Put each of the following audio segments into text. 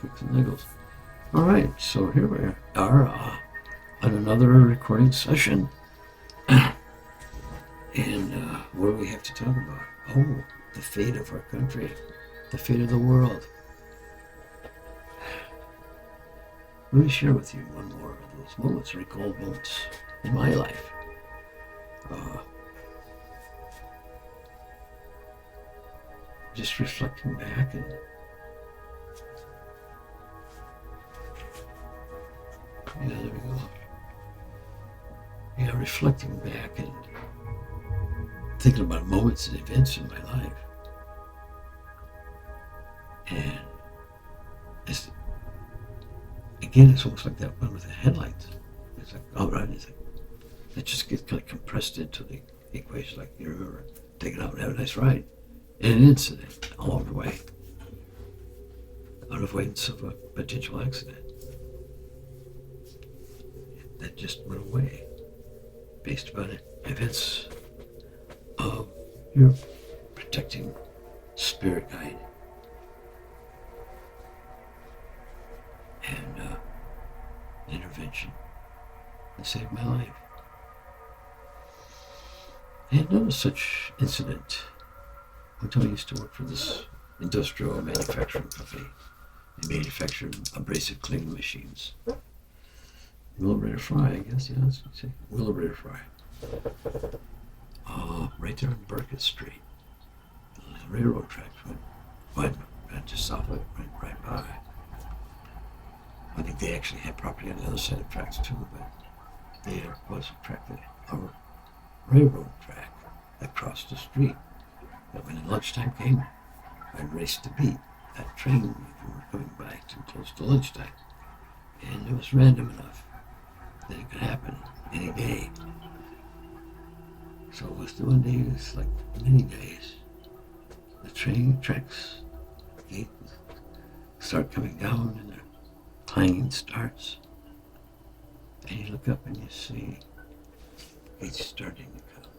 Clicks and niggles. All right, so here we are on another recording session. And what do we have to talk about? Oh, the fate of our country, the fate of the world. Let me share with you one more of those moments, recalled moments in my life. Just reflecting back and there we go. Yeah, reflecting back and thinking about moments and events in my life. And it's almost like that one with the headlights. It's like, all right, it just gets kind of compressed into the equation, like you remember taking out and have a nice ride. And an incident along the way, out of avoidance of a potential accident. That just went away based upon events of your protecting spirit guide. And intervention that saved my life. I had another such incident. One time I used to work for this industrial manufacturing company. They manufactured abrasive cleaning machines. Wheelabrator Fry, I guess, yeah, that's what you say. Wheelabrator Fry. Right there on Burkett Street. The railroad tracks went just south of it, went right by. I think they actually had property on the other side of the tracks too, but there was a railroad track that crossed the street. But when lunchtime came, I'd race to beat that train if we were coming by too close to lunchtime. And it was random enough that it could happen any day. So it was doing days like many days. The train tracks gate start coming down and the clanging starts. And you look up and you see gates starting to come.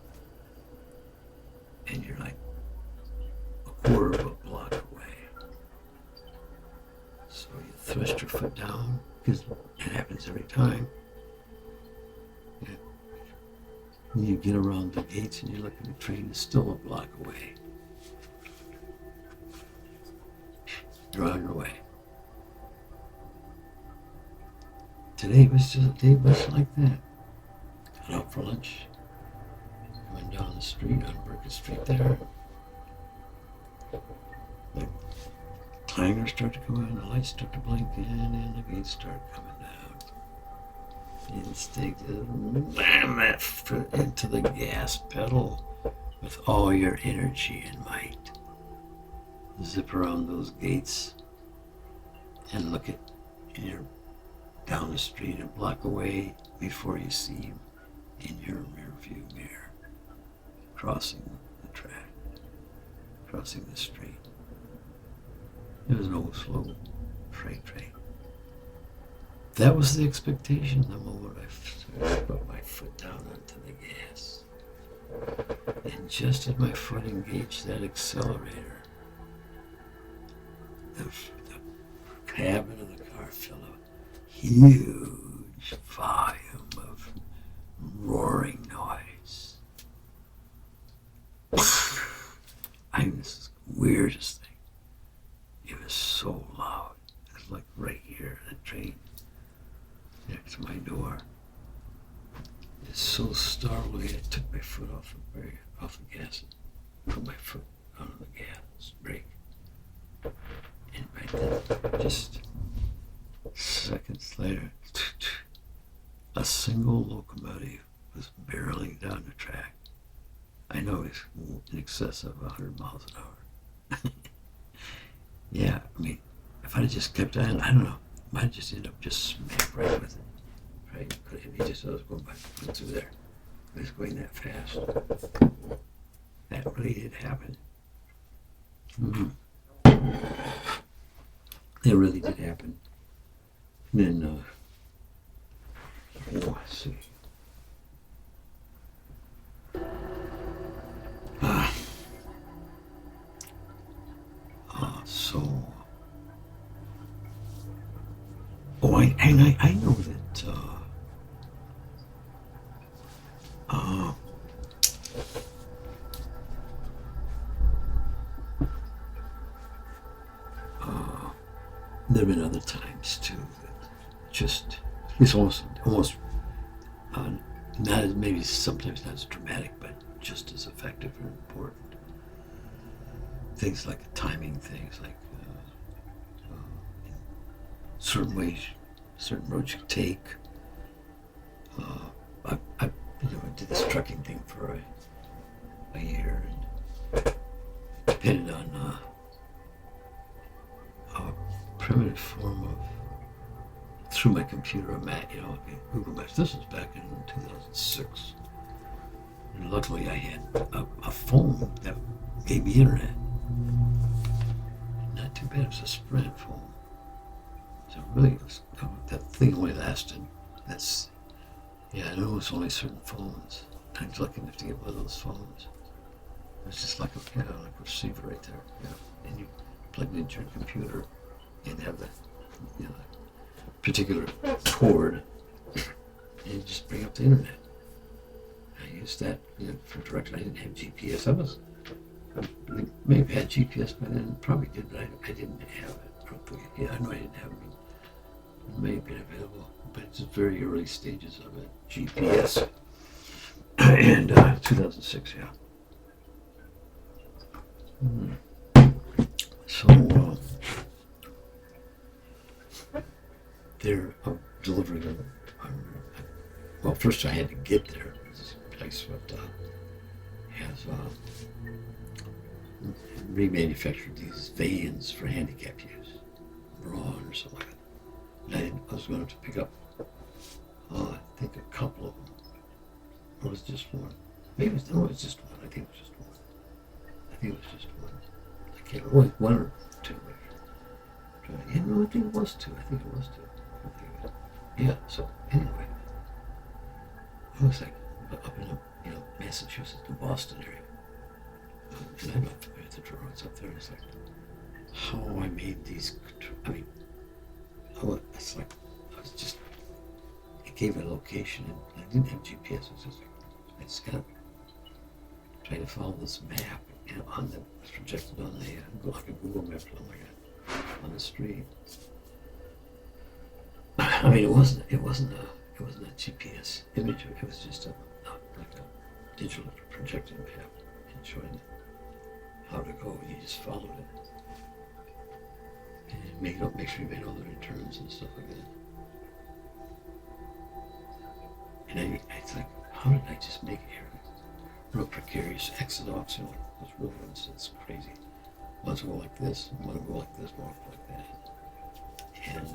And you're like a quarter of a block away. So you thrust your foot down, because it happens every time. And you get around the gates and you look at the train, it's still a block away. You're on your way. Today was just a day much like that. Got out for lunch, going down the street on Burkett Street there. The clangers start to come on, the lights start to blink in, and the gates start coming down. Instinctive, bam that foot into the gas pedal with all your energy and might. Zip around those gates and look at, and you're down the street a block away before you see him in your rear view mirror, crossing the track, crossing the street. It was an old slow freight train. That was the expectation the moment I put my foot down onto the gas. And just as my foot engaged that accelerator, the cabin of the car filled a huge volume of roaring noise. I mean, this is the weirdest thing. It was so loud. It was like right here, the train next to my door. It's so startling, I took my foot off the gas and put my foot on the gas brake. And right then, just seconds later, a single locomotive was barreling down the track. I know it's in excess of 100 miles an hour. Yeah, I mean, if I'd have just kept on, I don't know, might have just ended up just smack right with it. Right? Because if he just was going through there, it was going that fast. That really did happen. Mm-hmm. It really did happen. And then, let's see. So and I know that uh, there have been other times too that just it's almost not as, maybe sometimes not as dramatic, but just as effective and important. Things like timing, things like certain ways, certain roads you take. I did this trucking thing for a year, and depended on a primitive form of through my computer, a map, Google Maps. This was back in 2006. And luckily, I had a phone that gave me internet. Not too bad. It was a Sprint phone. So really, that thing only lasted. I know it's only certain phones. I was lucky enough to get one of those phones. It was just like a receiver right there. Yeah. And you plug it into your computer and have the particular cord, and you just bring up the internet. I used that for direction. I didn't have GPS. I may have had GPS by then, probably did, but I didn't have it. I know I didn't have it. It may have been available, but it's the very early stages of it. GPS. And 2006, yeah. So, they're delivering them. Well, first I had to get there. This place has remanufactured these vans for handicap use, Braun or something like that. And I was going to pick up, I think a couple of them. Or was it just one? Maybe it was just one. I think it was just one. I can't remember. One or two. I think it was two. Yeah, so anyway, I was like up in Massachusetts, the Boston area. And I'm not familiar with the roads up there. It's like how I made these. It's like it gave a location, and I didn't have GPS. It was just like I just kind of tried to follow this map, on the was projected on the like a Google map, on the street. It wasn't a GPS image. It was just like a digital projected map and showing how to go. You just followed it and make sure you made all the returns and stuff like that. And it's like, how did I just make a real precarious exit off? Those real ones, it's crazy. One's will go like this, one will go like this, one will go like that. And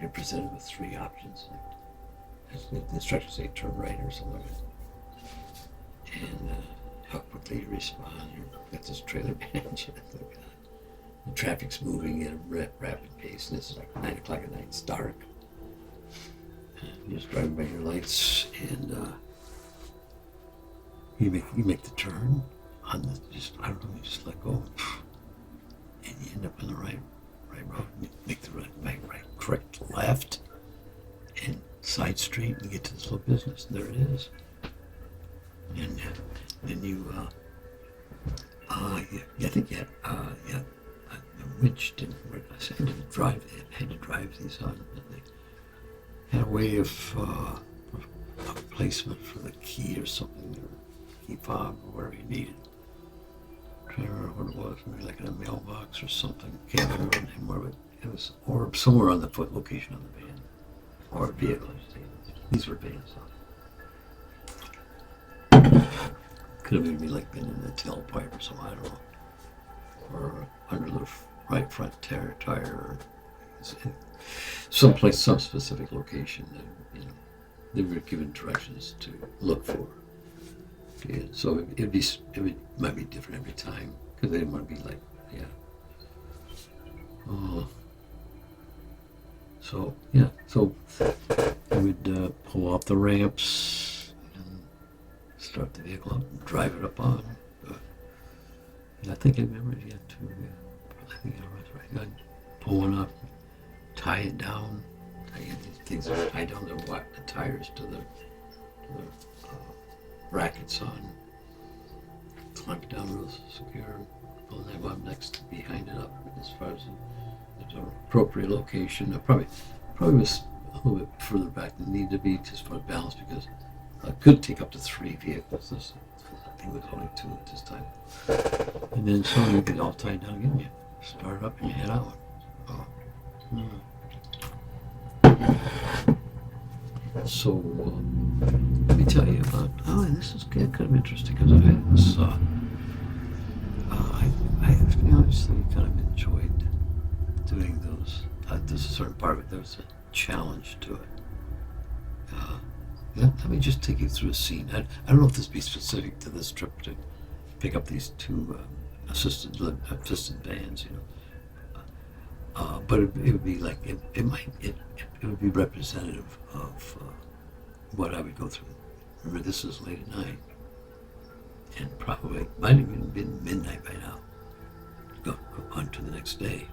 you're presented with three options. The instructions say turn right or something like that. And how quickly you respond. You've got this trailer behind you. The traffic's moving at a rapid pace, and it's like 9 o'clock at night. It's dark. You're just driving by your lights, and you make the turn on the you just let go, and you end up on the right road. You make the right, correct left, and side street, and you get to this little business. There it is. And then you, I think the winch didn't work. I had to drive these on. And they had a way of a placement for the key or something, or key fob or whatever you needed. I'm trying to remember what it was, maybe like in a mailbox or something. Can't remember the name of it. It was, or somewhere on the foot location on the van, or a vehicle. These were vans. Could have maybe like been in the tailpipe or something, I don't know. Or under the right front tire, or some specific location that they were given directions to look for. Yeah, so it might be different every time because they didn't want to be like, So we would pull off the ramps and start the vehicle up and drive it up on. And I think I remember it again too. Yeah. I think I was right. I'd pull one up, tie it down, tie it things that tie down the tires to the brackets on, clamp it down real secure, pull them up next behind it up as far as the appropriate location. I probably was a little bit further back than need to be just for balance because I could take up to 3 vehicles. This thing was only 2 at this time. And then so you get all tied down again. You start up and you head out. Oh. So let me tell you about. Oh, and this is kind of interesting because I saw. I honestly kind of enjoyed doing those. There's a certain part of it. There was a challenge to it. Let me just take you through a scene. I don't know if this be specific to this trip to pick up these 2 assisted vans, you know. But it would be like it would be representative of what I would go through. Remember, this is late at night, and probably might have even been midnight by now. Go on to the next day.